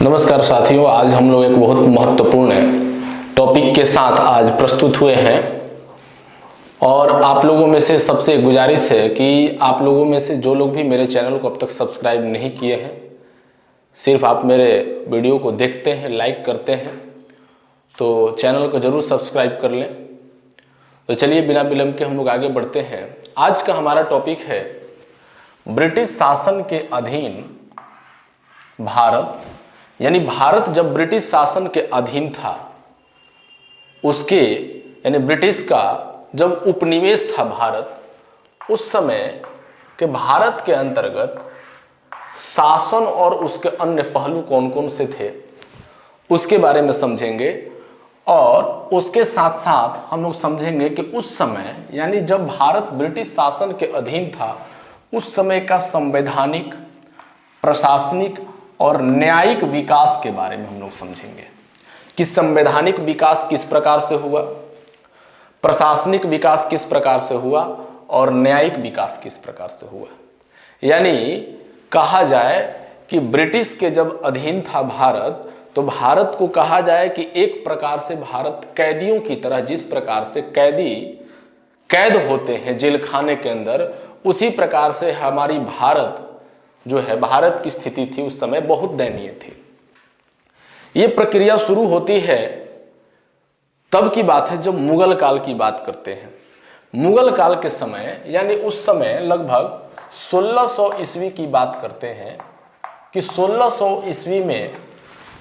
नमस्कार साथियों, आज हम लोग एक बहुत महत्वपूर्ण टॉपिक के साथ आज प्रस्तुत हुए हैं और आप लोगों में से सबसे गुजारिश है कि आप लोगों में से जो लोग भी मेरे चैनल को अब तक सब्सक्राइब नहीं किए हैं, सिर्फ आप मेरे वीडियो को देखते हैं, लाइक करते हैं, तो चैनल को जरूर सब्सक्राइब कर लें। तो चलिए बिना विलंब के हम लोग आगे बढ़ते हैं। आज का हमारा टॉपिक है ब्रिटिश शासन के अधीन भारत, यानी भारत जब ब्रिटिश शासन के अधीन था, उसके यानी ब्रिटिश का जब उपनिवेश था भारत, उस समय के भारत के अंतर्गत शासन और उसके अन्य पहलू कौन कौन से थे उसके बारे में समझेंगे। और उसके साथ साथ हम लोग समझेंगे कि उस समय यानी जब भारत ब्रिटिश शासन के अधीन था, उस समय का संवैधानिक, प्रशासनिक और न्यायिक विकास के बारे में हम लोग समझेंगे कि संवैधानिक विकास किस प्रकार से हुआ, प्रशासनिक विकास किस प्रकार से हुआ और न्यायिक विकास किस प्रकार से हुआ। यानी कहा जाए कि ब्रिटिश के जब अधीन था भारत, तो भारत को कहा जाए कि एक प्रकार से भारत कैदियों की तरह, जिस प्रकार से कैदी कैद होते हैं जेल खाने के अंदर, उसी प्रकार से हमारी भारत जो है, भारत की स्थिति थी उस समय बहुत दयनीय थी। ये प्रक्रिया शुरू होती है तब की बात है जब मुगल काल की बात करते हैं। मुगल काल के समय यानी उस समय लगभग 1600 ईस्वी की बात करते हैं कि 1600 ईस्वी में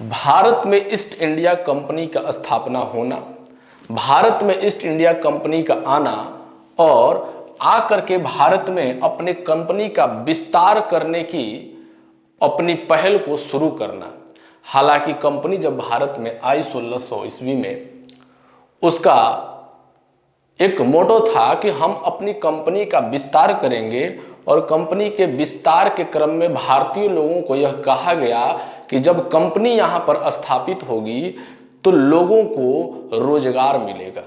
भारत में ईस्ट इंडिया कंपनी का स्थापना होना, भारत में ईस्ट इंडिया कंपनी का आना और आकर के भारत में अपने कंपनी का विस्तार करने की अपनी पहल को शुरू करना। हालांकि कंपनी जब भारत में आई 1600 ईस्वी में, उसका एक मोटो था कि हम अपनी कंपनी का विस्तार करेंगे और कंपनी के विस्तार के क्रम में भारतीय लोगों को यह कहा गया कि जब कंपनी यहाँ पर स्थापित होगी तो लोगों को रोजगार मिलेगा।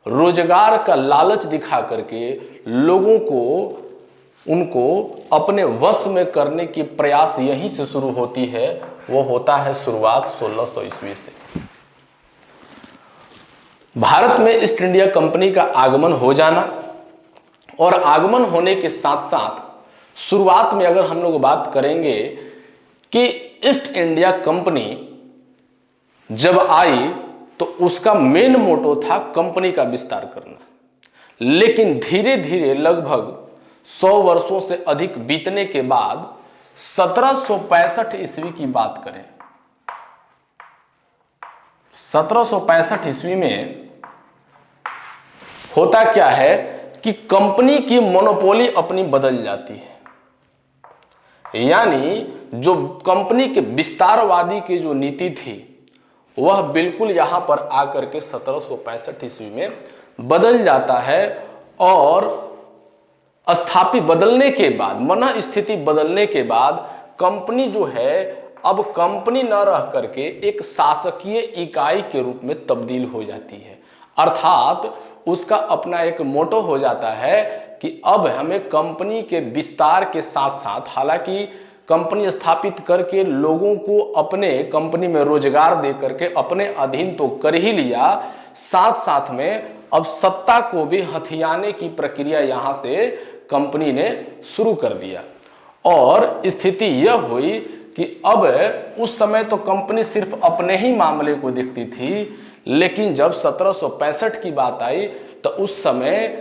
रोजगार का लालच दिखा करके लोगों को उनको अपने वश में करने की प्रयास यहीं से शुरू होती है। वो होता है शुरुआत 1600 ईस्वी से। भारत में ईस्ट इंडिया कंपनी का आगमन हो जाना और आगमन होने के साथ साथ शुरुआत में अगर हम लोग बात करेंगे कि ईस्ट इंडिया कंपनी जब आई तो उसका मेन मोटो था कंपनी का विस्तार करना। लेकिन धीरे धीरे लगभग 100 वर्षों से अधिक बीतने के बाद 1765 ईस्वी की बात करें, 1765 ईस्वी में होता क्या है कि कंपनी की मोनोपोली अपनी बदल जाती है। यानी जो कंपनी के विस्तारवादी की जो नीति थी वह बिल्कुल यहां पर आकर के 1765 ईस्वी में बदल जाता है और स्थापित बदलने के बाद, मन स्थिति बदलने के बाद कंपनी जो है अब कंपनी न रह करके एक शासकीय इकाई के रूप में तब्दील हो जाती है। अर्थात उसका अपना एक मोटो हो जाता है कि अब हमें कंपनी के विस्तार के साथ साथ, हालांकि कंपनी स्थापित करके लोगों को अपने कंपनी में रोजगार दे करके अपने अधीन तो कर ही लिया, साथ साथ में अब सत्ता को भी हथियाने की प्रक्रिया यहां से कंपनी ने शुरू कर दिया। और स्थिति यह हुई कि अब उस समय तो कंपनी सिर्फ अपने ही मामले को देखती थी, लेकिन जब 1765 की बात आई तो उस समय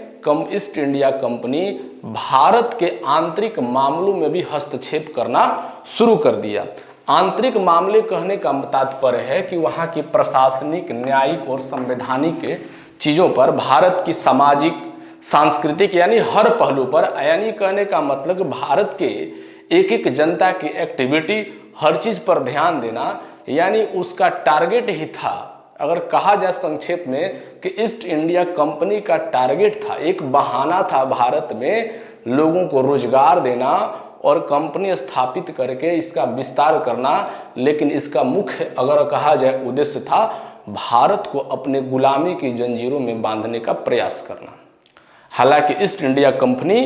ईस्ट इंडिया कंपनी भारत के आंतरिक मामलों में भी हस्तक्षेप करना शुरू कर दिया। आंतरिक मामले कहने का तात्पर्य है कि वहां की प्रशासनिक, न्यायिक और संवैधानिक चीजों पर, भारत की सामाजिक, सांस्कृतिक यानी हर पहलू पर, यानी कहने का मतलब भारत के एक एक जनता की एक्टिविटी, हर चीज पर ध्यान देना, यानी उसका टारगेट ही था। अगर कहा जाए संक्षेप में कि ईस्ट इंडिया कंपनी का टारगेट था, एक बहाना था भारत में लोगों को रोजगार देना और कंपनी स्थापित करके इसका विस्तार करना। लेकिन इसका मुख्य अगर कहा जाए उद्देश्य था भारत को अपने गुलामी की जंजीरों में बांधने का प्रयास करना। हालांकि ईस्ट इंडिया कंपनी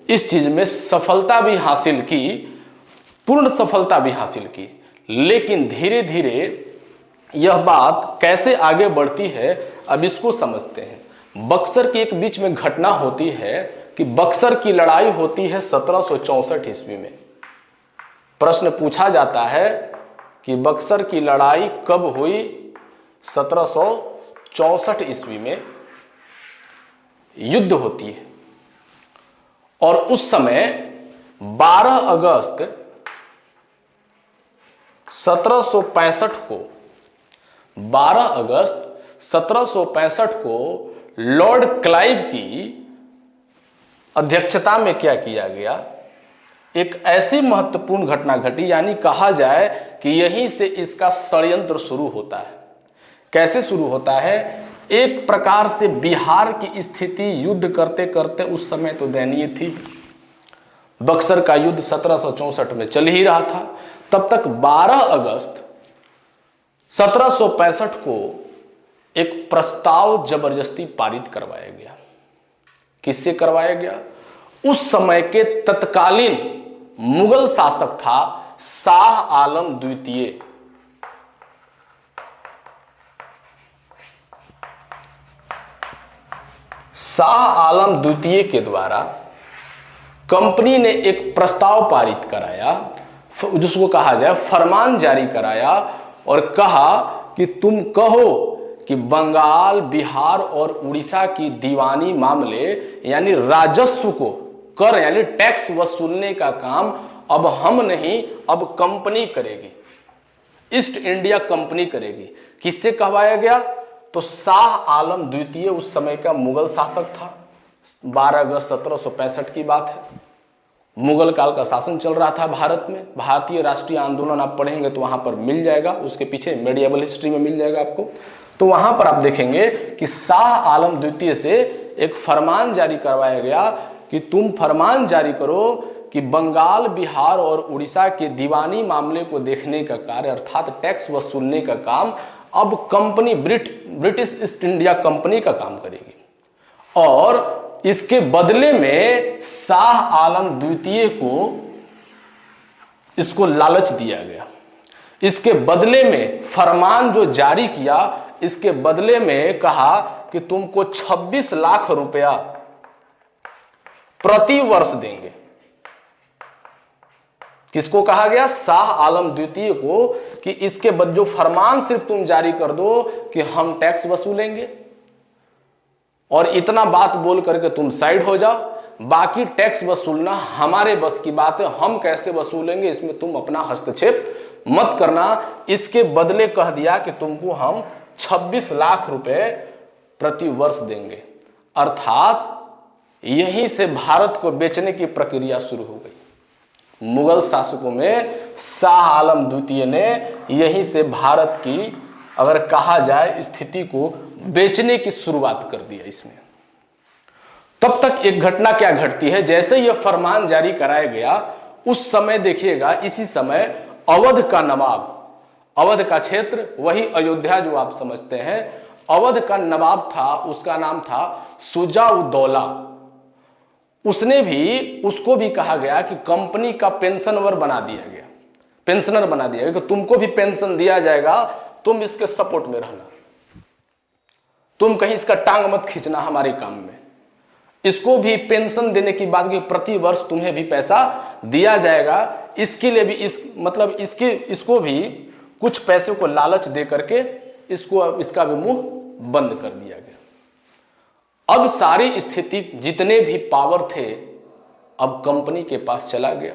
इस चीज में सफलता भी हासिल की, पूर्ण सफलता भी हासिल की, लेकिन धीरे धीरे यह बात कैसे आगे बढ़ती है, अब इसको समझते हैं। बक्सर की एक बीच में घटना होती है कि बक्सर की लड़ाई होती है 1764 ईस्वी में। प्रश्न पूछा जाता है कि बक्सर की लड़ाई कब हुई? 1764 ईस्वी में युद्ध होती है और उस समय 12 अगस्त 1765 को 12 अगस्त 1765 को लॉर्ड क्लाइव की अध्यक्षता में क्या किया गया, एक ऐसी महत्वपूर्ण घटना घटी, यानी कहा जाए कि यहीं से इसका षड्यंत्र शुरू होता है। कैसे शुरू होता है? एक प्रकार से बिहार की स्थिति युद्ध करते करते उस समय तो दयनीय थी। बक्सर का युद्ध 1764 में चल ही रहा था। तब तक 12 अगस्त 1765 को एक प्रस्ताव जबरदस्ती पारित करवाया गया। किससे करवाया गया? उस समय के तत्कालीन मुगल शासक था शाह आलम द्वितीय। शाह आलम द्वितीय के द्वारा कंपनी ने एक प्रस्ताव पारित कराया, जिसको कहा जाए फरमान जारी कराया, और कहा कि तुम कहो कि बंगाल, बिहार और उड़ीसा की दीवानी मामले यानी राजस्व को, कर यानी टैक्स वसूलने का काम अब हम नहीं, अब कंपनी करेगी, ईस्ट इंडिया कंपनी करेगी। किससे कहवाया गया? तो शाह आलम द्वितीय उस समय का मुगल शासक था। 12 अगस्त 1765 की बात है। मुगल काल का शासन चल रहा था भारत में। भारतीय राष्ट्रीय आंदोलन आप पढ़ेंगे तो वहां पर मिल जाएगा, उसके पीछे मेडिएवल हिस्ट्री में मिल जाएगा आपको। तो वहां पर आप देखेंगे कि शाह आलम द्वितीय से एक फरमान जारी करवाया गया कि तुम फरमान जारी करो कि बंगाल, बिहार और उड़ीसा के दीवानी मामले को देखने का कार्य अर्थात टैक्स वसूलने का काम अब company British east India company का काम करेगी, और इसके बदले में शाह आलम द्वितीय को इसको लालच दिया गया। इसके बदले में फरमान जो जारी किया, इसके बदले में कहा कि तुमको 26 लाख रुपया प्रति वर्ष देंगे। किसको कहा गया? शाह आलम द्वितीय को, कि इसके बाद जो फरमान सिर्फ तुम जारी कर दो कि हम टैक्स वसूलेंगे, और इतना बात बोल करके तुम साइड हो जाओ, बाकी टैक्स वसूलना हमारे बस की बात है, हम कैसे वसूलेंगे इसमें तुम अपना हस्तक्षेप मत करना। इसके बदले कह दिया कि तुमको हम 26 लाख रुपए प्रति वर्ष देंगे। अर्थात यहीं से भारत को बेचने की प्रक्रिया शुरू हो गई। मुगल शासकों में शाह आलम द्वितीय ने यहीं से भारत की, अगर कहा जाए, स्थिति को बेचने की शुरुआत कर दिया इसमें। तब तक एक घटना क्या घटती है, जैसे यह फरमान जारी कराया गया उस समय देखिएगा, इसी समय अवध का नवाब, अवध का क्षेत्र वही अयोध्या जो आप समझते हैं, अवध का नवाब था, उसका नाम था शुजा-उद-दौला। उसको भी कहा गया कि कंपनी का पेंशनर बना दिया गया, पेंशनर बना दिया गया कि तुमको भी पेंशन दिया जाएगा, तुम इसके सपोर्ट में रहना, तुम कहीं इसका टांग मत खींचना हमारे काम में। इसको भी पेंशन देने की बात की, प्रति वर्ष तुम्हें भी पैसा दिया जाएगा। इसके लिए भी इसको भी कुछ पैसे को लालच दे करके इसका भी मुंह बंद कर दिया गया। अब सारी स्थिति, जितने भी पावर थे, अब कंपनी के पास चला गया।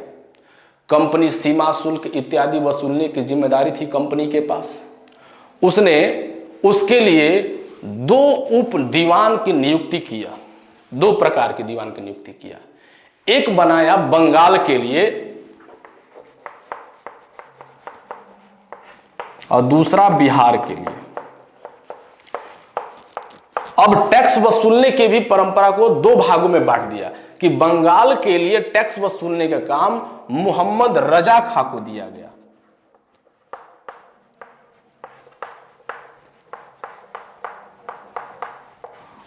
कंपनी सीमा शुल्क इत्यादि वसूलने की जिम्मेदारी थी कंपनी के पास। उसने उसके लिए 2 उप दीवान की नियुक्ति किया, 2 प्रकार के दीवान की नियुक्ति किया। एक बनाया बंगाल के लिए और दूसरा बिहार के लिए। अब टैक्स वसूलने की भी परंपरा को 2 भागों में बांट दिया कि बंगाल के लिए टैक्स वसूलने का काम मोहम्मद रजा खां को दिया गया,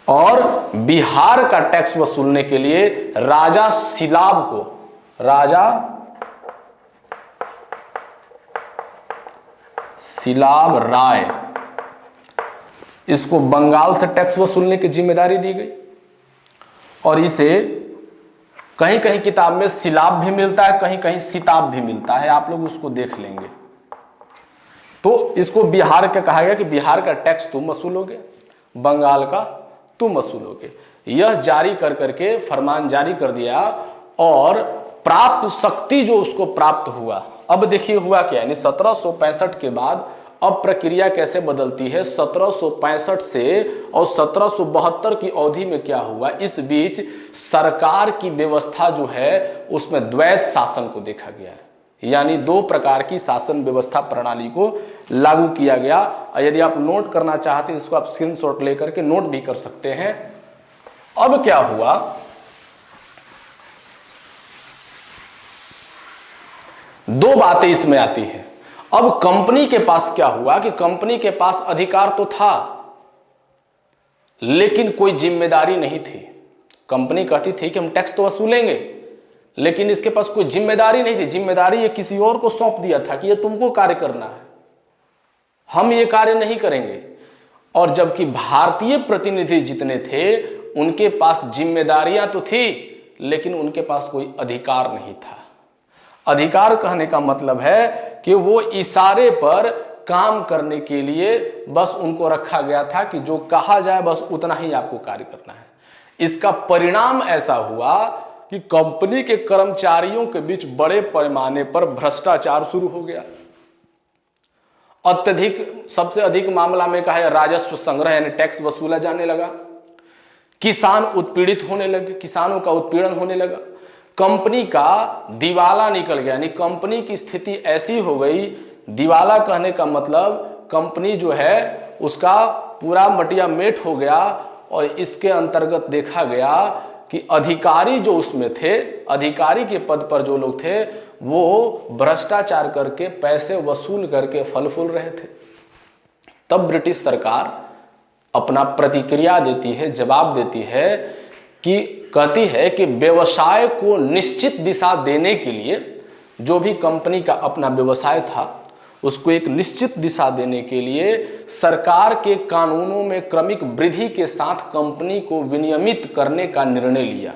और बिहार का टैक्स वसूलने के लिए राजा सिलाब को, राजा सिलाब राय, इसको बंगाल से टैक्स वसूलने की जिम्मेदारी दी गई। और इसे कहीं कहीं किताब में सिलाब भी मिलता है, कहीं कहीं सिताब भी मिलता है, आप लोग उसको देख लेंगे। तो इसको बिहार का कहा गया कि बिहार का टैक्स तुम वसूलोगे, बंगाल का तुम वसूलोगे। यह जारी कर करके फरमान जारी कर दिया और प्राप्त शक्ति जो उसको प्राप्त हुआ। अब देखिए हुआ क्या, यानी 1765 के बाद अब प्रक्रिया कैसे बदलती है। 1765 से और 1772 की अवधि में क्या हुआ, इस बीच सरकार की व्यवस्था जो है उसमें द्वैत शासन को देखा गया है, यानी दो प्रकार की शासन व्यवस्था प्रणाली को लागू किया गया। यदि आप नोट करना चाहते हैं इसको आप स्क्रीनशॉट लेकर के नोट भी कर सकते हैं। अब क्या हुआ, दो बातें इसमें आती हैं। अब कंपनी के पास क्या हुआ कि कंपनी के पास अधिकार तो था लेकिन कोई जिम्मेदारी नहीं थी। कंपनी कहती थी कि हम टैक्स तो वसूलेंगे, लेकिन इसके पास कोई जिम्मेदारी नहीं थी। जिम्मेदारी ये किसी और को सौंप दिया था कि ये तुमको कार्य करना है, हम ये कार्य नहीं करेंगे। और जबकि भारतीय प्रतिनिधि जितने थे उनके पास जिम्मेदारियां तो थी लेकिन उनके पास कोई अधिकार नहीं था। अधिकार कहने का मतलब है कि वो इशारे पर काम करने के लिए बस उनको रखा गया था कि जो कहा जाए बस उतना ही आपको कार्य करना है। इसका परिणाम ऐसा हुआ कि कंपनी के कर्मचारियों के बीच बड़े पैमाने पर भ्रष्टाचार शुरू हो गया। अत्यधिक, सबसे अधिक मामला में कहा राजस्व संग्रह यानी टैक्स वसूला जाने लगा। किसान उत्पीड़ित होने लगे, किसानों का उत्पीड़न होने लगा। कंपनी का दिवाला निकल गया, यानी कंपनी की स्थिति ऐसी हो गई। दिवाला कहने का मतलब कंपनी जो है उसका पूरा मटिया मेट हो गया। और इसके अंतर्गत देखा गया कि अधिकारी जो उसमें थे, अधिकारी के पद पर जो लोग थे वो भ्रष्टाचार करके पैसे वसूल करके फल फूल रहे थे। तब ब्रिटिश सरकार अपना प्रतिक्रिया देती है, जवाब देती है कि कहती है कि व्यवसाय को निश्चित दिशा देने के लिए, जो भी कंपनी का अपना व्यवसाय था उसको एक निश्चित दिशा देने के लिए सरकार के कानूनों में क्रमिक वृद्धि के साथ कंपनी को विनियमित करने का निर्णय लिया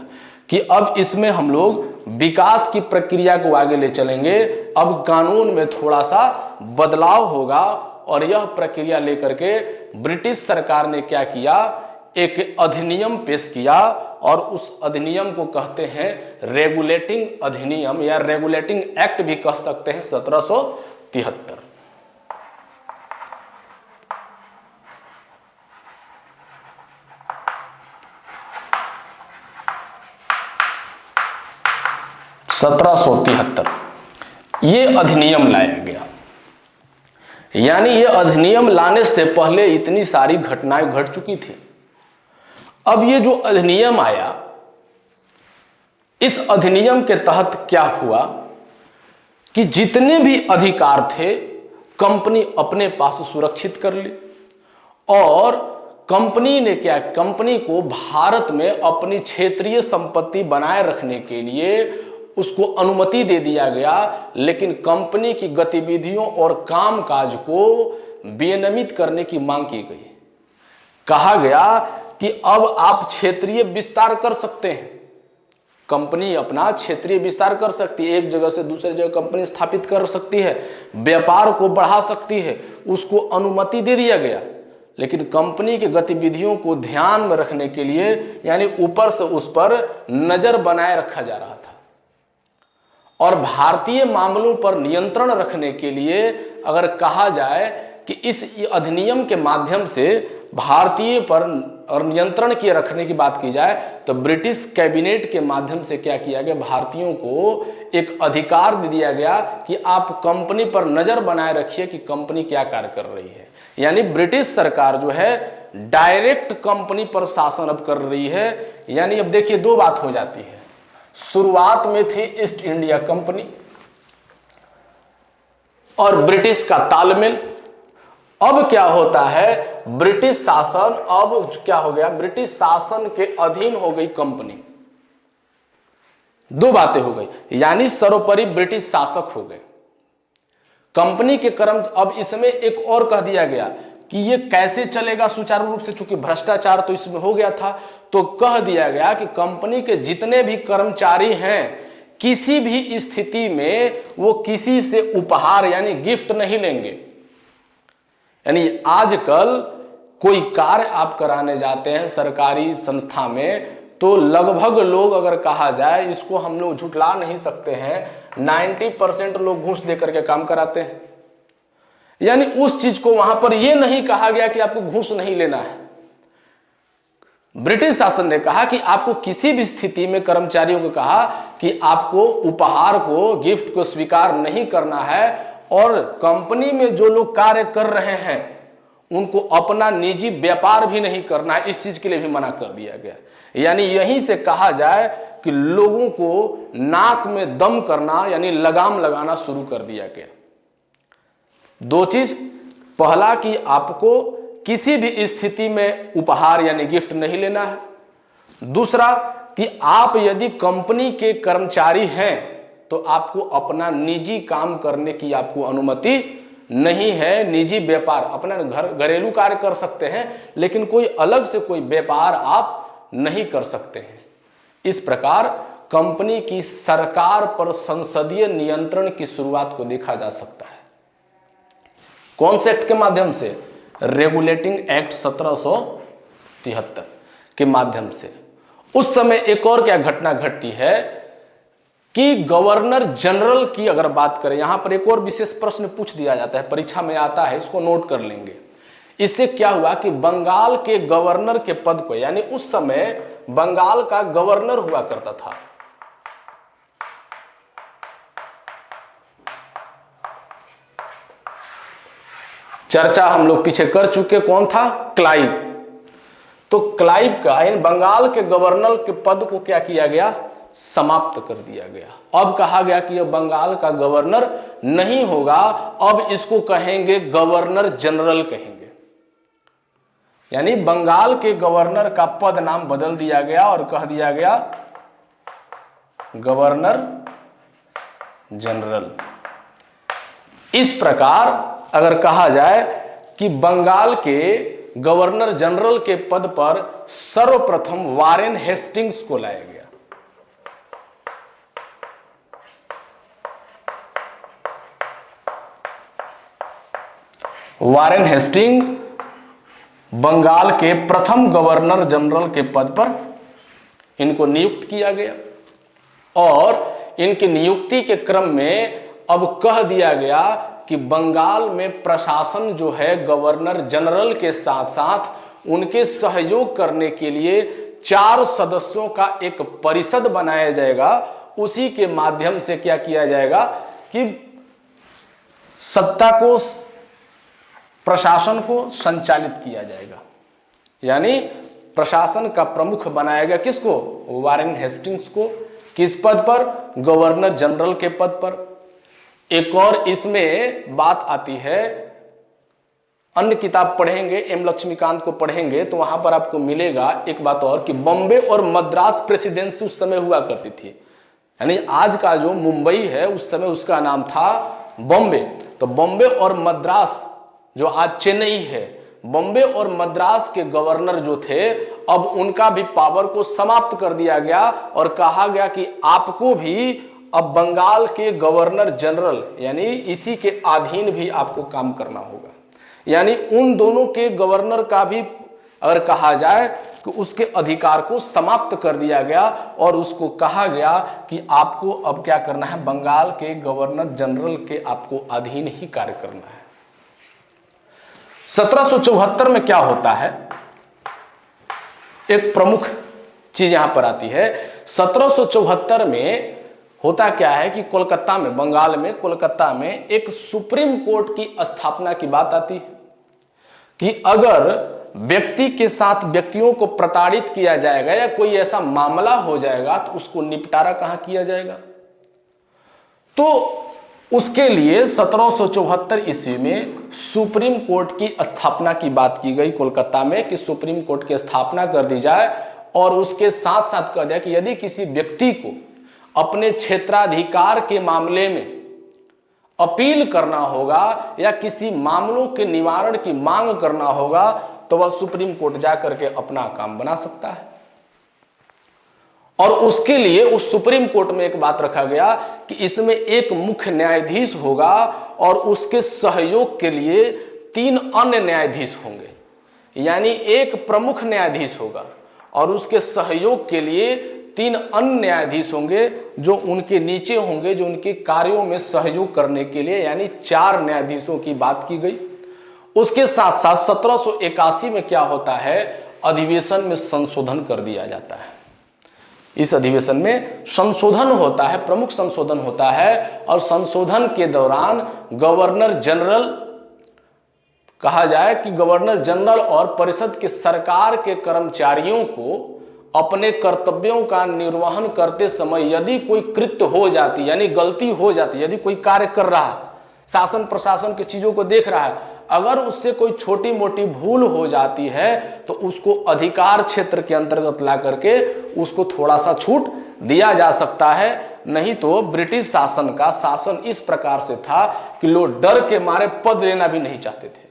कि अब इसमें हम लोग विकास की प्रक्रिया को आगे ले चलेंगे। अब कानून में थोड़ा सा बदलाव होगा। और यह प्रक्रिया लेकर के ब्रिटिश सरकार ने क्या किया, एक अधिनियम पेश किया और उस अधिनियम को कहते हैं रेगुलेटिंग अधिनियम या रेगुलेटिंग एक्ट भी कह सकते हैं, 1773। ये अधिनियम लाया गया। यानी ये अधिनियम लाने से पहले इतनी सारी घटनाएं घट चुकी थी। अब ये जो अधिनियम आया, इस अधिनियम के तहत क्या हुआ कि जितने भी अधिकार थे कंपनी अपने पास सुरक्षित कर ली। और कंपनी ने क्या, कंपनी को भारत में अपनी क्षेत्रीय संपत्ति बनाए रखने के लिए उसको अनुमति दे दिया गया। लेकिन कंपनी की गतिविधियों और कामकाज को विनियमित करने की मांग की गई। कहा गया कि अब आप क्षेत्रीय विस्तार कर सकते हैं, कंपनी अपना क्षेत्रीय विस्तार कर सकती है, एक जगह से दूसरी जगह कंपनी स्थापित कर सकती है, व्यापार को बढ़ा सकती है, उसको अनुमति दे दिया गया। लेकिन कंपनी की गतिविधियों को ध्यान में रखने के लिए, यानी ऊपर से उस पर नजर बनाए रखा जा रहा था। और भारतीय मामलों पर नियंत्रण रखने के लिए अगर कहा जाए कि इस अधिनियम के माध्यम से भारतीय पर और नियंत्रण के रखने की बात की जाए तो ब्रिटिश कैबिनेट के माध्यम से क्या किया गया, भारतीयों को एक अधिकार दे दिया गया कि आप कंपनी पर नजर बनाए रखिए कि कंपनी क्या कार्य कर रही है। यानी ब्रिटिश सरकार जो है डायरेक्ट कंपनी पर शासन अब कर रही है। यानी अब देखिए दो बात हो जाती है। शुरुआत में थी ईस्ट इंडिया कंपनी और ब्रिटिश का तालमेल। अब क्या होता है, ब्रिटिश शासन, अब क्या हो गया, ब्रिटिश शासन के अधीन हो गई कंपनी। दो बातें हो गई, यानी सर्वोपरि ब्रिटिश शासक हो गए। कंपनी के अब इसमें एक और कह दिया गया कि ये कैसे चलेगा सुचारू रूप से, चूंकि भ्रष्टाचार तो इसमें हो गया था, तो कह दिया गया कि कंपनी के जितने भी कर्मचारी हैं किसी भी स्थिति में वो किसी से उपहार यानी गिफ्ट नहीं लेंगे। यानी आजकल कोई कार्य आप कराने जाते हैं सरकारी संस्था में, तो लगभग लोग अगर कहा जाए, इसको हम लोग झुठला नहीं सकते हैं, 90% लोग घूस देकर के काम कराते हैं। यानी उस चीज को वहां पर यह नहीं कहा गया कि आपको घूस नहीं लेना है। ब्रिटिश शासन ने कहा कि आपको किसी भी स्थिति में कर्मचारियों को कहा कि आपको उपहार को, गिफ्ट को स्वीकार नहीं करना है, और कंपनी में जो लोग कार्य कर रहे हैं उनको अपना निजी व्यापार भी नहीं करना है, इस चीज के लिए भी मना कर दिया गया। यानी यहीं से कहा जाए कि लोगों को नाक में दम करना यानी लगाम लगाना शुरू कर दिया गया। दो चीज, पहला कि आपको किसी भी स्थिति में उपहार यानी गिफ्ट नहीं लेना है। दूसरा कि आप यदि कंपनी के कर्मचारी हैं तो आपको अपना निजी काम करने की आपको अनुमति नहीं है। निजी व्यापार, अपना घरेलू कार्य कर सकते हैं, लेकिन कोई अलग से कोई व्यापार आप नहीं कर सकते हैं। इस प्रकार कंपनी की सरकार पर संसदीय नियंत्रण की शुरुआत को देखा जा सकता है। कौन से एक्ट के माध्यम से? रेगुलेटिंग एक्ट 1773 के माध्यम से। उस समय एक और क्या घटना घटती है कि गवर्नर जनरल की अगर बात करें, यहां पर एक और विशेष प्रश्न पूछ दिया जाता है, परीक्षा में आता है, इसको नोट कर लेंगे। इससे क्या हुआ कि बंगाल के गवर्नर के पद को, यानी उस समय बंगाल का गवर्नर हुआ करता था, चर्चा हम लोग पीछे कर चुके, कौन था? क्लाइव। तो क्लाइव का यानी बंगाल के गवर्नर के पद को क्या किया गया? समाप्त कर दिया गया। अब कहा गया कि यह बंगाल का गवर्नर नहीं होगा, अब इसको कहेंगे गवर्नर जनरल कहेंगे। यानी बंगाल के गवर्नर का पद नाम बदल दिया गया और कह दिया गया गवर्नर जनरल। इस प्रकार अगर कहा जाए कि बंगाल के गवर्नर जनरल के पद पर सर्वप्रथम वारेन हेस्टिंग्स को लाया गया। वारेन हेस्टिंग बंगाल के प्रथम गवर्नर जनरल के पद पर इनको नियुक्त किया गया, और इनकी नियुक्ति के क्रम में अब कह दिया गया कि बंगाल में प्रशासन जो है गवर्नर जनरल के साथ साथ उनके सहयोग करने के लिए 4 सदस्यों का एक परिषद बनाया जाएगा। उसी के माध्यम से क्या किया जाएगा कि सत्ता को, प्रशासन को संचालित किया जाएगा। यानी प्रशासन का प्रमुख बनाया गया किसको? वारेन हेस्टिंग्स को। किस पद पर? गवर्नर जनरल के पद पर। एक और इसमें बात आती है, अन्य किताब पढ़ेंगे, एम लक्ष्मीकांत को पढ़ेंगे तो वहां पर आपको मिलेगा एक बात और कि बॉम्बे और मद्रास प्रेसिडेंसी उस समय हुआ करती थी। यानी आज का जो मुंबई है उस समय उसका नाम था बॉम्बे। तो बॉम्बे और मद्रास जो आज चेन्नई है, बॉम्बे और मद्रास के गवर्नर जो थे अब उनका भी पावर को समाप्त कर दिया गया और कहा गया कि आपको भी अब बंगाल के गवर्नर जनरल यानी इसी के अधीन भी आपको काम करना होगा। यानी उन दोनों के गवर्नर का भी अगर कहा जाए कि उसके अधिकार को समाप्त कर दिया गया और उसको कहा गया कि आपको अब क्या करना है? बंगाल के गवर्नर जनरल के आपको अधीन ही कार्य करना है। 1774 में क्या होता है? एक प्रमुख चीज यहां पर आती है। 1774 में होता क्या है कि कोलकाता में, बंगाल में कोलकाता में एक सुप्रीम कोर्ट की स्थापना की बात आती है कि अगर व्यक्ति के साथ व्यक्तियों को प्रताड़ित किया जाएगा या कोई ऐसा मामला हो जाएगा तो उसको निपटारा कहां किया जाएगा। तो उसके लिए 1774 ईस्वी में सुप्रीम कोर्ट की स्थापना की बात की गई कोलकाता में कि सुप्रीम कोर्ट की स्थापना कर दी जाए, और उसके साथ साथ कह दिया कि यदि किसी व्यक्ति को अपने क्षेत्राधिकार के मामले में अपील करना होगा या किसी मामलों के निवारण की मांग करना होगा तो वह सुप्रीम कोर्ट जाकर के अपना काम बना सकता है। और उसके लिए उस सुप्रीम कोर्ट में एक बात रखा गया कि इसमें एक मुख्य न्यायाधीश होगा और उसके सहयोग के लिए 3 अन्य न्यायाधीश होंगे, यानी एक प्रमुख न्यायाधीश होगा और उसके सहयोग के लिए 3 अन्य न्यायाधीश होंगे जो उनके नीचे होंगे, जो उनके कार्यों में सहयोग करने के लिए, यानी 4 न्यायाधीशों की बात की गई। उसके साथ साथ 1781 में क्या होता है, अधिवेशन में संशोधन कर दिया जाता है। इस अधिवेशन में संशोधन होता है, प्रमुख संशोधन होता है, और संशोधन के दौरान गवर्नर जनरल, कहा जाए कि गवर्नर जनरल और परिषद के सरकार के कर्मचारियों को अपने कर्तव्यों का निर्वहन करते समय यदि कोई कृत्य हो जाती, यानी गलती हो जाती, यदि कोई कार्य कर रहा है, शासन प्रशासन की चीजों को देख रहा है, अगर उससे कोई छोटी मोटी भूल हो जाती है तो उसको अधिकार क्षेत्र के अंतर्गत ला करके उसको थोड़ा सा छूट दिया जा सकता है। नहीं तो ब्रिटिश शासन का शासन इस प्रकार से था कि लोग डर के मारे पद लेना भी नहीं चाहते थे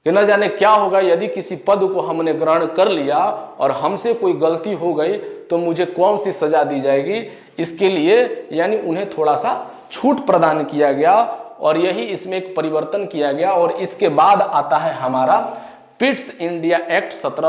कि न जाने क्या होगा, यदि किसी पद को हमने ग्रहण कर लिया और हमसे कोई गलती हो गई तो मुझे कौन सी सजा दी जाएगी। इसके लिए यानी उन्हें थोड़ा सा छूट प्रदान किया गया और यही इसमें एक परिवर्तन किया गया। और इसके बाद आता है हमारा पिट्स इंडिया एक्ट 17